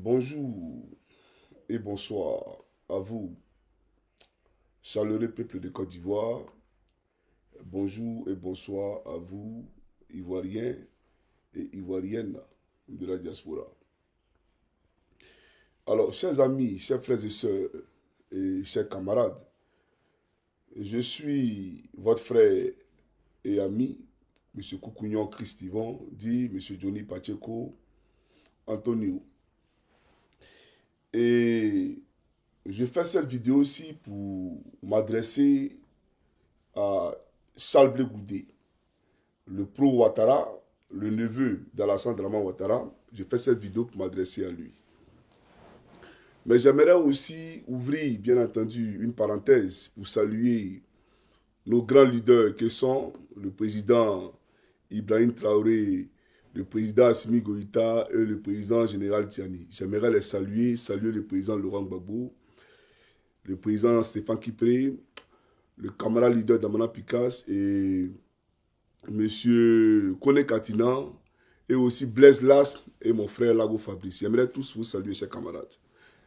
Bonjour et bonsoir à vous, chaleureux peuple de Côte d'Ivoire. Bonjour et bonsoir à vous, Ivoiriens et Ivoiriennes de la diaspora. Alors, chers amis, chers frères et sœurs et chers camarades, je suis votre frère et ami, M. Koukounion Christivan, dit M. Johnny Pacheco Antonio. Et je fais cette vidéo aussi pour m'adresser à Charles Blé Goudé, le pro-Ouattara, le neveu d'Alassane Draman Ouattara. Je fais cette vidéo pour m'adresser à lui. Mais j'aimerais aussi ouvrir, bien entendu, une parenthèse pour saluer nos grands leaders que sont le président Ibrahim Traoré, le président Assimi Goïta et le président général Tiani. J'aimerais les saluer le président Laurent Gbagbo, le président Stéphane Kipré, le camarade leader d'Amana Pikas et M. Kone Katina et aussi Blaise Las et mon frère Lago Fabrice. J'aimerais tous vous saluer, chers camarades.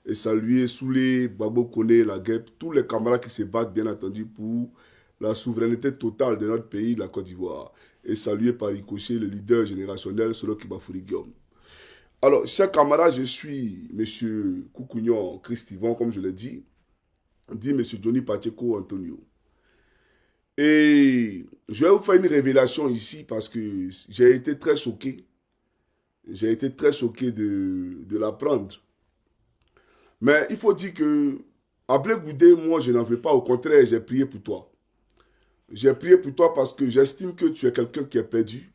Et saluer Soulé, Babo Kone, la Guêpe, tous les camarades qui se battent, bien entendu, pour la souveraineté totale de notre pays, la Côte d'Ivoire. Et saluer par ricochet le leader générationnel, Solo Kibafouri Guillaume. Alors, chers camarades, je suis M. Koukounion Christivan, comme je l'ai dit M. Johnny Pacheco Antonio. Et je vais vous faire une révélation ici parce que j'ai été très choqué. J'ai été très choqué de l'apprendre. Mais il faut dire que, à Blé Goudé, moi, je n'en veux pas. Au contraire, j'ai prié pour toi. J'ai prié pour toi parce que j'estime que tu es quelqu'un qui est perdu,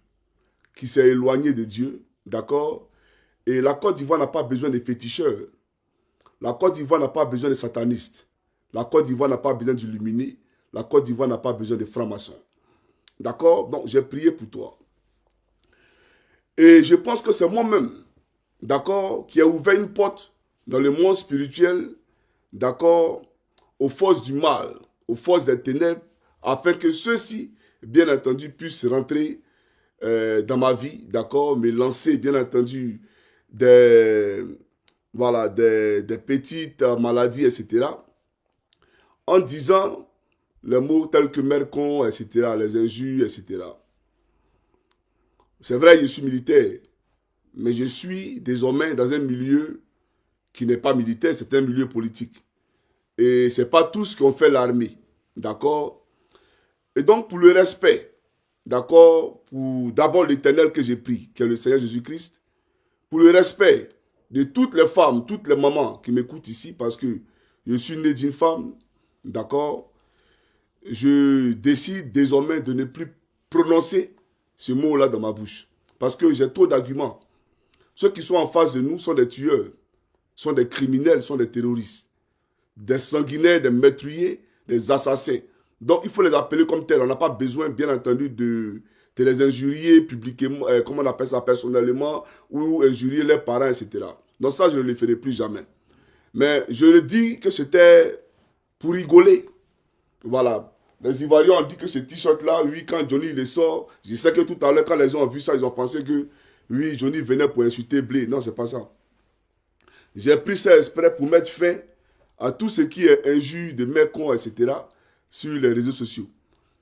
qui s'est éloigné de Dieu, d'accord? Et la Côte d'Ivoire n'a pas besoin de féticheurs. La Côte d'Ivoire n'a pas besoin de satanistes. La Côte d'Ivoire n'a pas besoin d'illuminés. La Côte d'Ivoire n'a pas besoin de francs-maçons. D'accord? Donc, j'ai prié pour toi. Et je pense que c'est moi-même, d'accord, qui a ouvert une porte dans le monde spirituel, d'accord, aux forces du mal, aux forces des ténèbres, afin que ceux-ci, bien entendu, puissent rentrer dans ma vie, d'accord, me lancer, bien entendu, voilà, des petites maladies, etc., en disant les mots tels que mercon, etc., les injures, etc. C'est vrai, je suis militaire, mais je suis désormais dans un milieu qui n'est pas militaire, c'est un milieu politique. Et ce n'est pas tous qui ont fait l'armée, d'accord? Et donc, pour le respect, d'accord, pour d'abord l'Éternel que j'ai pris, qui est le Seigneur Jésus-Christ, pour le respect de toutes les femmes, toutes les mamans qui m'écoutent ici, parce que je suis né d'une femme, d'accord, je décide désormais de ne plus prononcer ce mot-là dans ma bouche. Parce que j'ai trop d'arguments. Ceux qui sont en face de nous sont des tueurs, sont des criminels, sont des terroristes, des sanguinaires, des meurtriers, des assassins. Donc, il faut les appeler comme tels. On n'a pas besoin, bien entendu, de les injurier publiquement, comment on appelle ça, personnellement, ou injurier leurs parents, etc. Donc ça, je ne le ferai plus jamais. Mais je le dis que c'était pour rigoler. Voilà. Les Ivoiriens ont dit que ce t-shirt-là, oui, quand Johnny le sort, je sais que tout à l'heure, quand les gens ont vu ça, ils ont pensé que, oui, Johnny venait pour insulter Blé. Non, c'est pas ça. J'ai pris ça exprès pour mettre fin à tout ce qui est injure, de mercon, etc., sur les réseaux sociaux.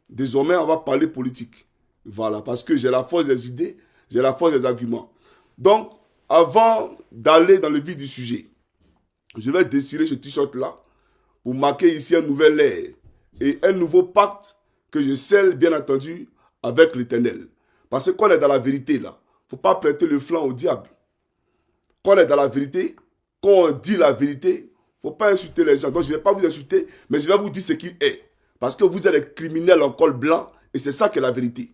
Désormais, on va parler politique. Voilà, parce que j'ai la force des idées, j'ai la force des arguments. Donc, avant d'aller dans le vif du sujet, je vais décider ce t-shirt-là pour marquer ici un nouvel ère et un nouveau pacte que je scelle, bien entendu, avec l'Éternel. Parce que quand on est dans la vérité, là, il ne faut pas prêter le flanc au diable. Quand on est dans la vérité, quand on dit la vérité, il ne faut pas insulter les gens. Donc, je ne vais pas vous insulter, mais je vais vous dire ce qu'il est. Parce que vous êtes des criminels en col blanc, et c'est ça qui est la vérité.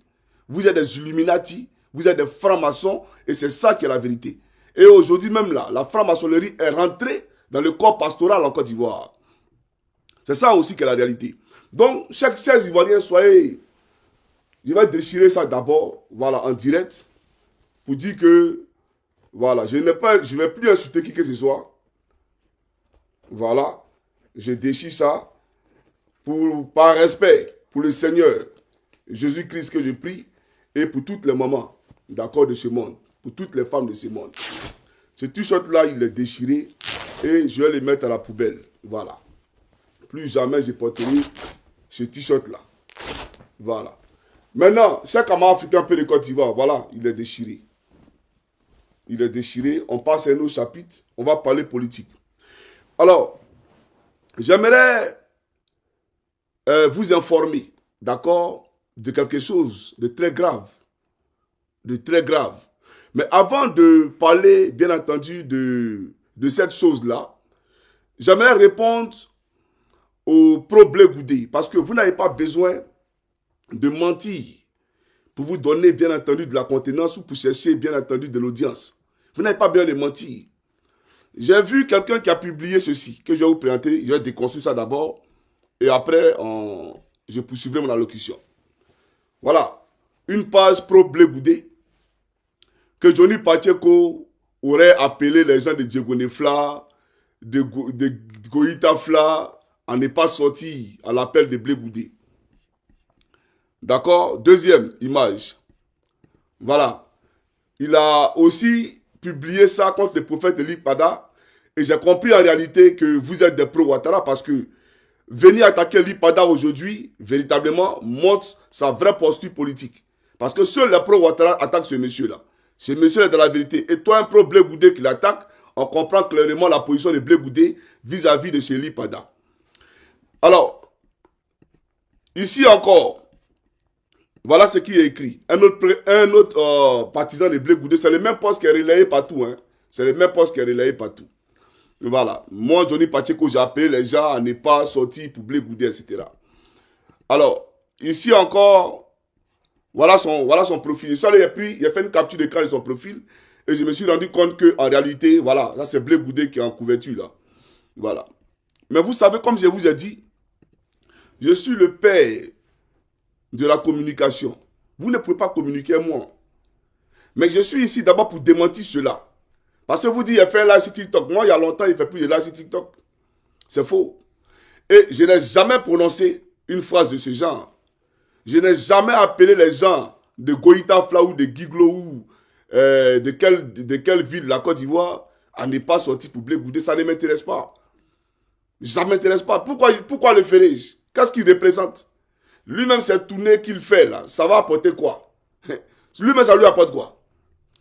Vous êtes des Illuminati, vous êtes des francs-maçons, et c'est ça qui est la vérité. Et aujourd'hui même là, la franc-maçonnerie est rentrée dans le corps pastoral en Côte d'Ivoire. C'est ça aussi qui est la réalité. Donc, chers Ivoiriens, soyez... Je vais déchirer ça d'abord, voilà, en direct, pour dire que, voilà, je ne vais plus insulter qui que ce soit. Voilà, je déchire ça par respect pour le Seigneur Jésus-Christ que je prie et pour toutes les mamans, d'accord, de ce monde, pour toutes les femmes de ce monde. Ce t-shirt-là, il est déchiré et je vais le mettre à la poubelle. Voilà. Plus jamais je porterai ce t-shirt-là. Voilà. Maintenant, chaque camarade africain un peu de Côte d'Ivoire, voilà, il est déchiré. Il est déchiré. On passe à un autre chapitre. On va parler politique. Alors, j'aimerais vous informer, d'accord, de quelque chose de très grave. De très grave. Mais avant de parler, bien entendu, de cette chose-là, j'aimerais répondre au pro-Blé Goudé. Parce que vous n'avez pas besoin de mentir pour vous donner, bien entendu, de la contenance ou pour chercher, bien entendu, de l'audience. Vous n'avez pas besoin de mentir. J'ai vu quelqu'un qui a publié ceci, que je vais vous présenter. Je vais déconstruire ça d'abord. Et après, je poursuivrai mon allocution. Voilà. Une page pro-Blé Goudé que Johnny Pacheco aurait appelé les gens de Diegonefla, de Goïta Fla, à ne pas sortir à l'appel de Blé Goudé. D'accord? Deuxième image. Voilà. Il a aussi publié ça contre le prophète Eli Pada. Et j'ai compris en réalité que vous êtes des pro-Ouattara parce que venir attaquer Eli Pada aujourd'hui, véritablement, montre sa vraie posture politique. Parce que seuls les pro-Ouattara attaquent ce monsieur-là. Ce monsieur est dans la vérité. Et toi, un pro-Blé Goudé qui l'attaque, on comprend clairement la position de Blé Goudé vis-à-vis de ce Eli Pada. Alors, ici encore, voilà ce qui est écrit. Un autre partisan de Blé Goudé, c'est le même poste qui est relayé partout. Hein. C'est le même poste qui est relayé partout. Voilà. Moi, Johnny Pacheco, j'ai appelé les gens à ne pas sortir pour Blé Goudé, etc. Alors, ici encore, voilà son profil. Il a fait une capture d'écran de son profil et je me suis rendu compte qu'en réalité, voilà, ça c'est Blé Goudé qui est en couverture là. Voilà. Mais vous savez, comme je vous ai dit, je suis le père de la communication. Vous ne pouvez pas communiquer moi. Mais je suis ici d'abord pour démentir cela. Parce que vous dites, il a fait un live sur TikTok. Moi, il y a longtemps, il ne fait plus de live sur TikTok. C'est faux. Et je n'ai jamais prononcé une phrase de ce genre. Je n'ai jamais appelé les gens de Goïta Fla ou de Guiglo ou de quelle ville de la Côte d'Ivoire à ne pas sortir pour Blé Goudé. Ça ne m'intéresse pas. Ça ne m'intéresse pas. Pourquoi le ferais-je? Qu'est-ce qu'il représente? Lui-même, cette tournée qu'il fait là, ça va apporter quoi? Lui-même, ça lui apporte quoi?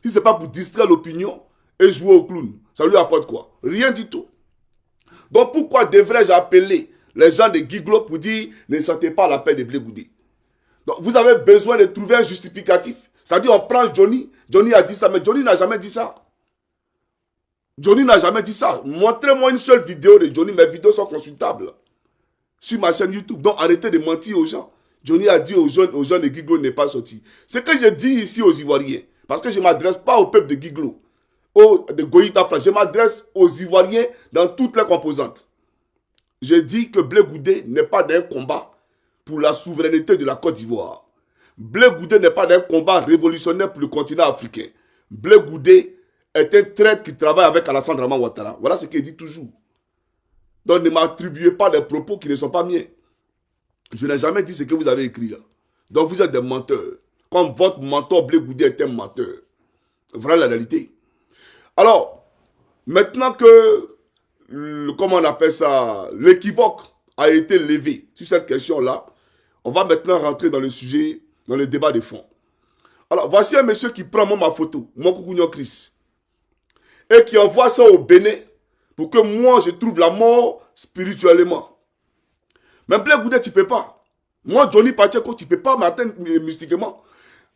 Si ce n'est pas pour distraire l'opinion et jouer au clown, ça lui apporte quoi? Rien du tout. Donc pourquoi devrais-je appeler les gens de Guiglo pour dire ne sortez pas à l'appel de Blé Goudé? Donc vous avez besoin de trouver un justificatif. C'est-à-dire on prend Johnny, Johnny a dit ça, mais Johnny n'a jamais dit ça. Johnny n'a jamais dit ça. Montrez-moi une seule vidéo de Johnny, mes vidéos sont consultables sur ma chaîne YouTube. Donc arrêtez de mentir aux gens. Johnny a dit aux gens de Guiglo n'est pas sorti. Ce que je dis ici aux Ivoiriens, parce que je ne m'adresse pas au peuple de Guiglo, de Goïta Fla, je m'adresse aux Ivoiriens dans toutes les composantes. Je dis que Blé Goudé n'est pas d'un combat pour la souveraineté de la Côte d'Ivoire. Blé Goudé n'est pas d'un combat révolutionnaire pour le continent africain. Blé Goudé est un traître qui travaille avec Alassane Draman Ouattara. Voilà ce qu'il dit toujours. Donc ne m'attribuez pas des propos qui ne sont pas miens. Je n'ai jamais dit ce que vous avez écrit là. Donc vous êtes des menteurs. Comme votre mentor Blé Goudé est un menteur. Voilà la réalité. Alors, maintenant que, comment on appelle ça, l'équivoque a été levé sur cette question-là, on va maintenant rentrer dans le sujet, dans le débat de fond. Alors, voici un monsieur qui prend ma photo, mon Coucougnon Chris, et qui envoie ça au Bénin pour que moi, je trouve la mort spirituellement. Mais Blé Goudé, tu ne peux pas. Moi, Johnny Pacheco, tu ne peux pas m'atteindre mystiquement.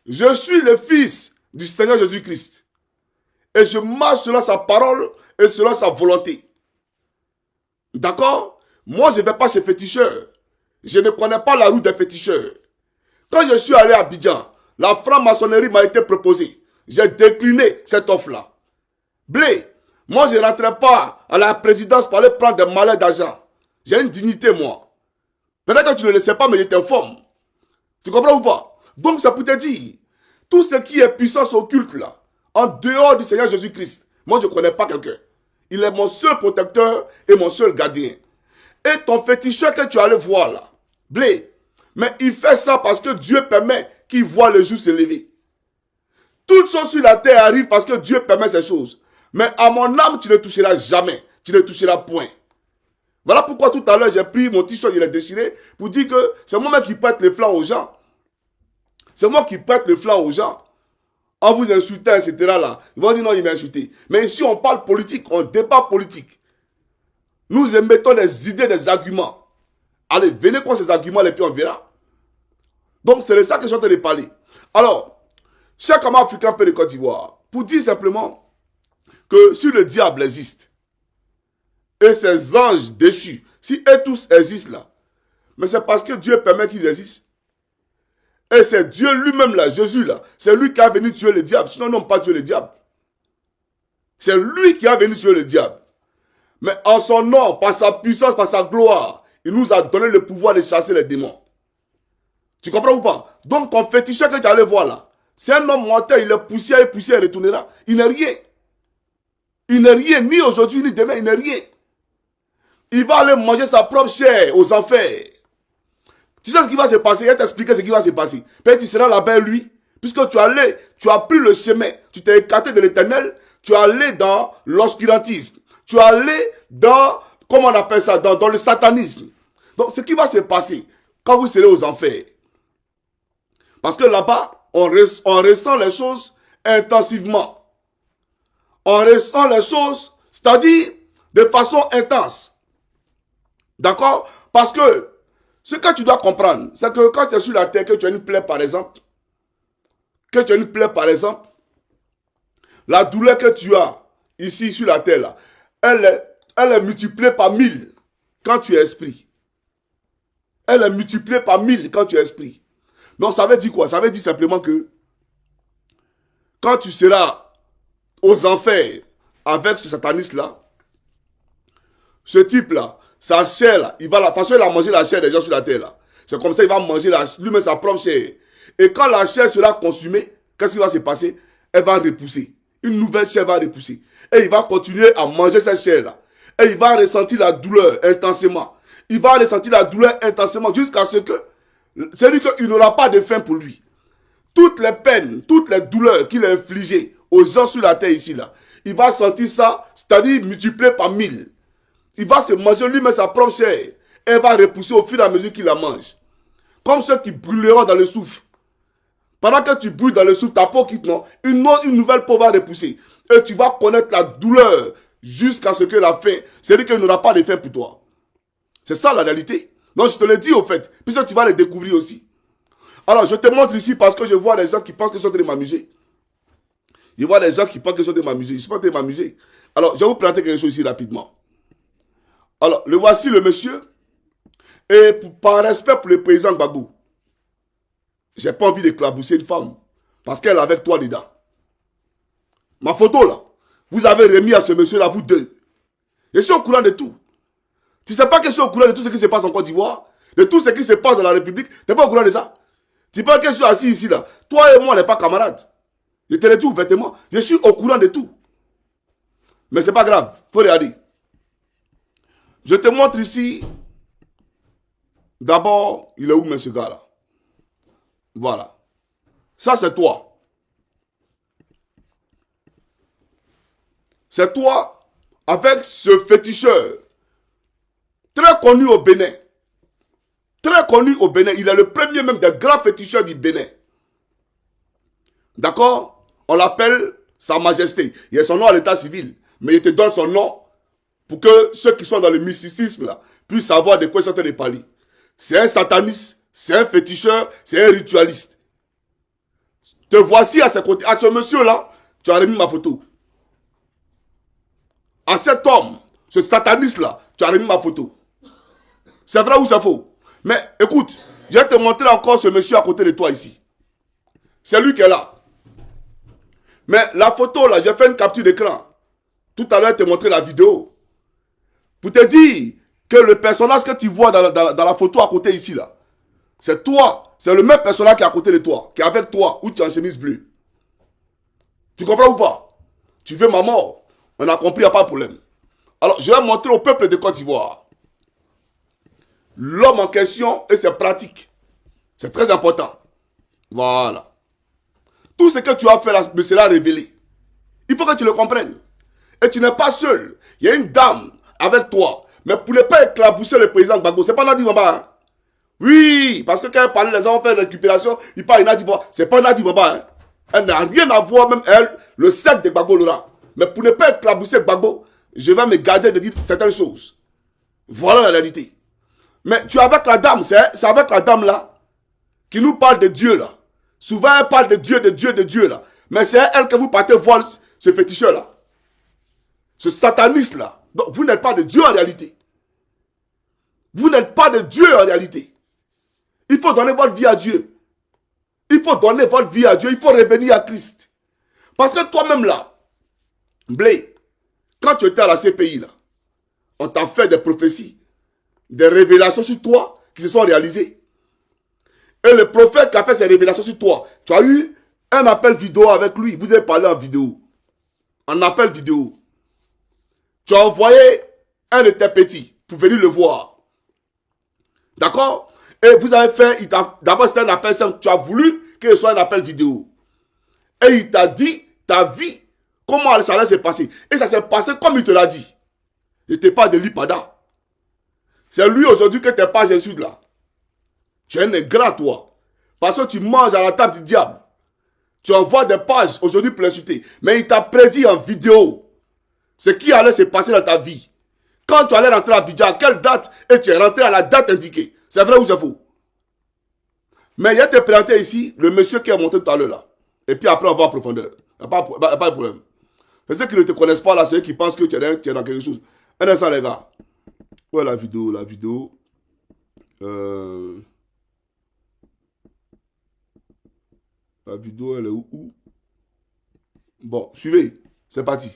Je suis le fils du Seigneur Jésus-Christ. Et je marche selon sa parole et selon sa volonté. D'accord? Moi, je ne vais pas chez féticheur. Je ne connais pas la route des féticheurs. Quand je suis allé à Abidjan, la franc-maçonnerie m'a été proposée. J'ai décliné cette offre-là. Blé, moi, je ne rentrerai pas à la présidence pour aller prendre des malais d'argent. J'ai une dignité, moi. Peut-être que tu ne le sais pas, mais je t'informe. Tu comprends ou pas? Donc, c'est pour te dire, tout ce qui est puissance occulte, là, en dehors du Seigneur Jésus-Christ, moi, je ne connais pas quelqu'un. Il est mon seul protecteur et mon seul gardien. Et ton féticheur que tu allais voir, là, Blé, mais il fait ça parce que Dieu permet qu'il voit le jour se lever. Toutes choses sur la terre arrivent parce que Dieu permet ces choses. Mais à mon âme, tu ne toucheras jamais. Tu ne toucheras point. Voilà pourquoi tout à l'heure, j'ai pris mon t-shirt, il est déchiré, pour dire que c'est moi-même qui prête les flancs aux gens. C'est moi qui prête les flancs aux gens. En vous insultant, etc. là. Ils vont dire non, il m'a insulté. Mais ici, on parle politique, on débat politique. Nous émettons des idées, des arguments. Allez, venez contre ces arguments, et puis on verra. Donc, c'est de ça que je suis en train de parler. Alors, cher camarade africain, peu de Côte d'Ivoire, pour dire simplement que si le diable existe, et ces anges déchus, si eux tous existent là, mais c'est parce que Dieu permet qu'ils existent. Et c'est Dieu lui-même là, Jésus là, c'est lui qui a venu tuer le diable. Sinon, non, pas tuer le diable. C'est lui qui a venu tuer le diable. Mais en son nom, par sa puissance, par sa gloire, il nous a donné le pouvoir de chasser les démons. Tu comprends ou pas? Donc ton féticheur que tu allais voir là, c'est un homme mortel, il est poussière et poussière, il retournera. Il n'est rien. Il n'est rien, ni aujourd'hui, ni demain, il n'est rien. Il va aller manger sa propre chair aux enfers. Tu sais ce qui va se passer? Il va t'expliquer ce qui va se passer. Peut-être tu seras là-bas lui, puisque tu as pris le chemin, tu t'es écarté de l'éternel, tu es allé dans l'obscurantisme, tu es allé dans, comment on appelle ça, dans le satanisme. Donc ce qui va se passer quand vous serez aux enfers, parce que là-bas, on ressent les choses intensivement. On ressent les choses, c'est-à-dire de façon intense. D'accord? Parce que ce que tu dois comprendre, c'est que quand tu es sur la terre, que tu as une plaie par exemple, la douleur que tu as ici sur la terre, là, elle est multipliée par 1000 quand tu es esprit. Elle est multipliée par 1000 quand tu es esprit. Donc ça veut dire quoi? Ça veut dire simplement que quand tu seras aux enfers avec ce sataniste-là, ce type-là, sa chair, là, il va la façon il a mangé la chair des gens sur la terre. Là. C'est comme ça il va manger lui-même sa propre chair. Et quand la chair sera consumée, qu'est-ce qui va se passer? Elle va repousser. Une nouvelle chair va repousser. Et il va continuer à manger cette chair-là. Et il va ressentir la douleur intensément. Il va ressentir la douleur intensément jusqu'à ce que c'est-à-dire qu'il n'aura pas de fin pour lui. Toutes les peines, toutes les douleurs qu'il a infligées aux gens sur la terre ici, là, il va sentir ça, c'est-à-dire multiplié par 1000. Il va se manger lui-même sa propre chair. Elle va repousser au fur et à mesure qu'il la mange. Comme ceux qui brûleront dans le souffle. Pendant que tu brûles dans le souffle, ta peau quitte, non, une nouvelle peau va repousser. Et tu vas connaître la douleur jusqu'à ce que la fin, c'est-à-dire qu'il n'aura pas de fin pour toi. C'est ça la réalité. Donc je te le dis au fait, puisque tu vas le découvrir aussi. Alors je te montre ici parce que je vois des gens qui pensent que je suis en train de m'amuser. Je vois des gens qui pensent que je suis en train de m'amuser. Je ne suis pas en train de m'amuser. Alors je vais vous présenter quelque chose ici rapidement. Alors le voici le monsieur. Et par respect pour le président Gbagbo, j'ai pas envie d'éclabousser une femme parce qu'elle est avec toi dedans. Ma photo là, vous avez remis à ce monsieur là, vous deux. Je suis au courant de tout. Tu ne sais pas que je suis au courant de tout ce qui se passe en Côte d'Ivoire, de tout ce qui se passe dans la République. Tu n'es pas au courant de ça. Tu penses que je suis assis ici là. Toi et moi, on n'est pas camarades. Je te le dis ouvertement. Je suis au courant de tout. Mais ce n'est pas grave. Il faut regarder. Je te montre ici. D'abord, il est où, monsieur gars là? Voilà. Ça, c'est toi. C'est toi avec ce féticheur. Très connu au Bénin. Très connu au Bénin. Il est le premier même des grands féticheurs du Bénin. D'accord? On l'appelle Sa Majesté. Il a son nom à l'état civil. Mais il te donne son nom pour que ceux qui sont dans le mysticisme là, puissent savoir de quoi ils sont en train de parler. C'est un sataniste, c'est un féticheur, c'est un ritualiste. Te voici à ses côtés. À ce monsieur-là, tu as remis ma photo. À cet homme, ce sataniste-là, tu as remis ma photo. C'est vrai ou c'est faux? Mais écoute, je vais te montrer encore ce monsieur à côté de toi ici. C'est lui qui est là. Mais la photo là, j'ai fait une capture d'écran. Tout à l'heure, je t'ai montré la vidéo. Pour te dire que le personnage que tu vois dans la photo à côté ici là, c'est toi. C'est le même personnage qui est à côté de toi, qui est avec toi, où tu es en chemise bleue. Tu comprends ou pas? Tu veux ma mort? On a compris, il n'y a pas de problème. Alors, je vais montrer au peuple de Côte d'Ivoire. L'homme en question et ses pratiques. C'est très important. Voilà. Tout ce que tu as fait là me sera révélé. Il faut que tu le comprennes. Et tu n'es pas seul. Il y a une dame avec toi. Mais pour ne pas éclabousser le président Gbagbo, c'est pas Nadi Baba. Hein? Oui, parce que quand elle parlait, les gens ont fait récupération, il parle de Nadi Baba. C'est pas Nadi Baba. Hein? Elle n'a rien à voir, même elle, le cercle de Gbagbo Laura. Mais pour ne pas éclabousser Gbagbo, je vais me garder de dire certaines choses. Voilà la réalité. Mais tu es avec la dame, c'est avec la dame là, qui nous parle de Dieu là. Souvent elle parle de Dieu là. Mais c'est elle que vous partez voir ce féticheur là. Ce sataniste là. Donc vous n'êtes pas de Dieu en réalité. Vous n'êtes pas de Dieu en réalité. Il faut donner votre vie à Dieu. Il faut donner votre vie à Dieu. Il faut revenir à Christ. Parce que toi-même là, Blé, quand tu étais à la CPI là, on t'a fait des prophéties, des révélations sur toi qui se sont réalisées. Et le prophète qui a fait ces révélations sur toi, tu as eu un appel vidéo avec lui. Vous avez parlé en vidéo. En appel vidéo. Tu as envoyé un de tes petits pour venir le voir. D'accord? Et vous avez fait, d'abord c'était un appel simple. Tu as voulu que ce soit un appel vidéo. Et il t'a dit ta vie, comment ça allait se passer. Et ça s'est passé comme il te l'a dit. Il n'était pas de l'Ipada. C'est lui aujourd'hui que tes pages insultent là. Tu es un ingrat toi. Parce que tu manges à la table du diable. Tu envoies des pages aujourd'hui pour l'insulter. Mais il t'a prédit en vidéo ce qui allait se passer dans ta vie. Quand tu allais rentrer à Abidjan, à quelle date? Et tu es rentré à la date indiquée. C'est vrai ou c'est faux? Mais il a été présenté ici, le monsieur qui est monté tout à l'heure là. Et puis après on va en profondeur. Il n'y a pas de problème. C'est ceux qui ne te connaissent pas là, ceux qui pensent que tu es dans quelque chose. Un instant les gars. Où est la vidéo? La vidéo. La vidéo elle est où? Bon, suivez. C'est parti.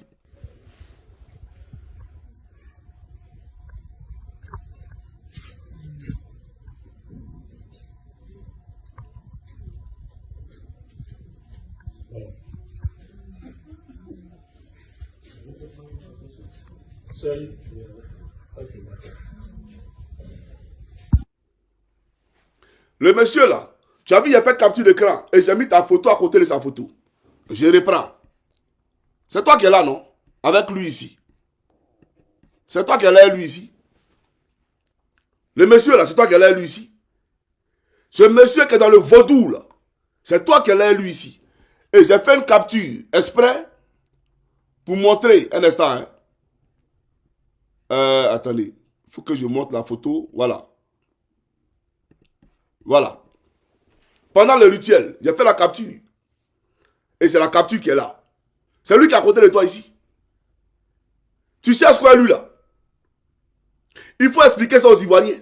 Le monsieur là, tu as vu, il a fait capture d'écran et j'ai mis ta photo à côté de sa photo. Je reprends. C'est toi qui es là, non? Avec lui ici. C'est toi qui es là, lui ici. Le monsieur là, c'est toi qui es là, lui ici. Ce monsieur qui est dans le vaudou là, c'est toi qui es là, lui ici. Et j'ai fait une capture exprès pour montrer un instant. Hein. Attendez, il faut que je montre la photo. Voilà. Voilà. Pendant le rituel, j'ai fait la capture. Et c'est la capture qui est là. C'est lui qui est à côté de toi ici. Tu sais ce qu'est lui là? Il faut expliquer ça aux Ivoiriens.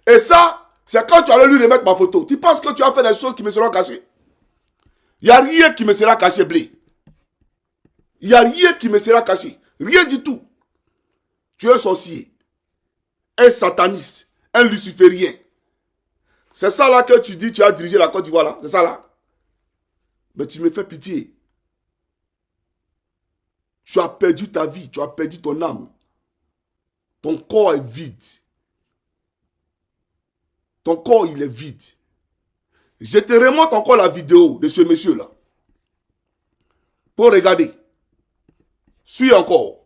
Et ça, c'est quand tu allais lui remettre ma photo. Tu penses que tu as fait des choses qui me seront cachées? Il n'y a rien qui me sera caché, Blé. Il n'y a rien qui me sera caché. Rien du tout. Tu es un sorcier. Un sataniste. Un luciférien. C'est ça là que tu dis, tu as dirigé la Côte d'Ivoire là. C'est ça là. Mais tu me fais pitié. Tu as perdu ta vie. Tu as perdu ton âme. Ton corps est vide. Ton corps, il est vide. Je te remonte encore la vidéo de ce monsieur-là. Pour regarder. Suis encore.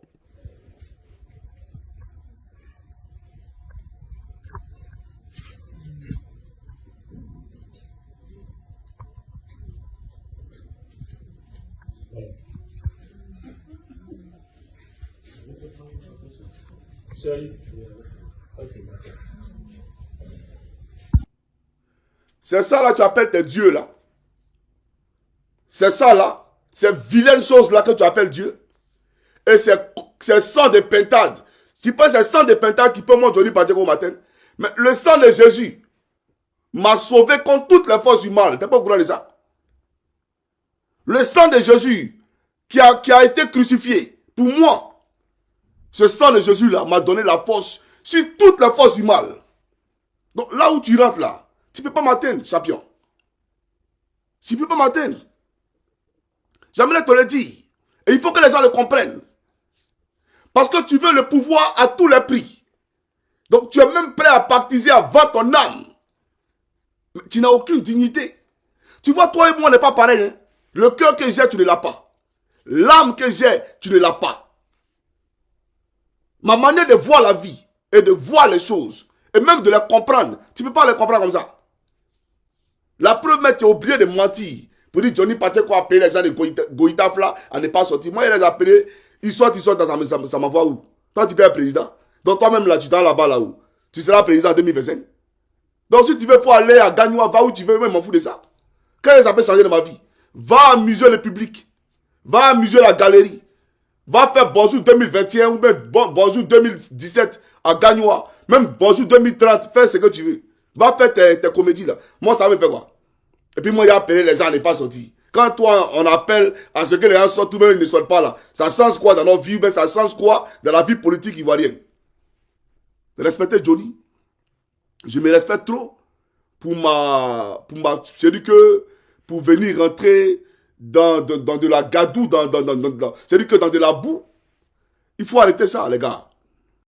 C'est ça là, tu appelles tes dieux là. C'est ça là, ces vilaines choses là que tu appelles Dieu. Et c'est sang de pentade. Tu penses que c'est sang de pentade qui peut monter Johnny Pacheco au matin. Mais le sang de Jésus m'a sauvé contre toutes les forces du mal. T'es pas au courant de ça? Le sang de Jésus qui a été crucifié pour moi. Ce sang de Jésus là m'a donné la force sur toutes les forces du mal. Donc là où tu rentres là, tu ne peux pas m'atteindre, champion. Tu ne peux pas m'atteindre. J'aimerais te le dire. Et il faut que les gens le comprennent. Parce que tu veux le pouvoir à tous les prix. Donc tu es même prêt à pactiser avant ton âme. Mais tu n'as aucune dignité. Tu vois, toi et moi, on n'est pas pareil. Hein? Le cœur que j'ai, tu ne l'as pas. L'âme que j'ai, tu ne l'as pas. Ma manière de voir la vie et de voir les choses, et même de les comprendre, tu ne peux pas les comprendre comme ça. La preuve, mais tu as oublié de mentir. Pour dire Johnny Pacheco a appelé les gens de Goïtaf là à ne pas sortir. Moi, il les a appelés, ils sortent, ça m'envoie où? Toi, tu peux être président. Donc toi-même là, tu t'en là-bas là-haut. Tu seras président en 2025. Donc si tu veux, faut aller à Gagnoua, va où tu veux, mais m'en fous de ça. Qu'est-ce que ça peut changer de ma vie? Va amuser le public. Va amuser la galerie. Va faire bonjour 2021 ou même bonjour 2017 à Gagnoua. Même bonjour 2030, fais ce que tu veux. Va faire tes comédies là. Moi, ça me fait quoi? Et puis moi, il a appelé les gens à ne pas sortir. Quand toi, on appelle à ce que les gens sortent, tout le monde ne sortent pas là. Ça change quoi dans notre vie? Ben, ça change quoi dans la vie politique ivoirienne? Respectez Johnny. Je me respecte trop c'est-à-dire que pour venir rentrer dans de la gadoue, c'est-à-dire que dans de la boue, il faut arrêter ça, les gars.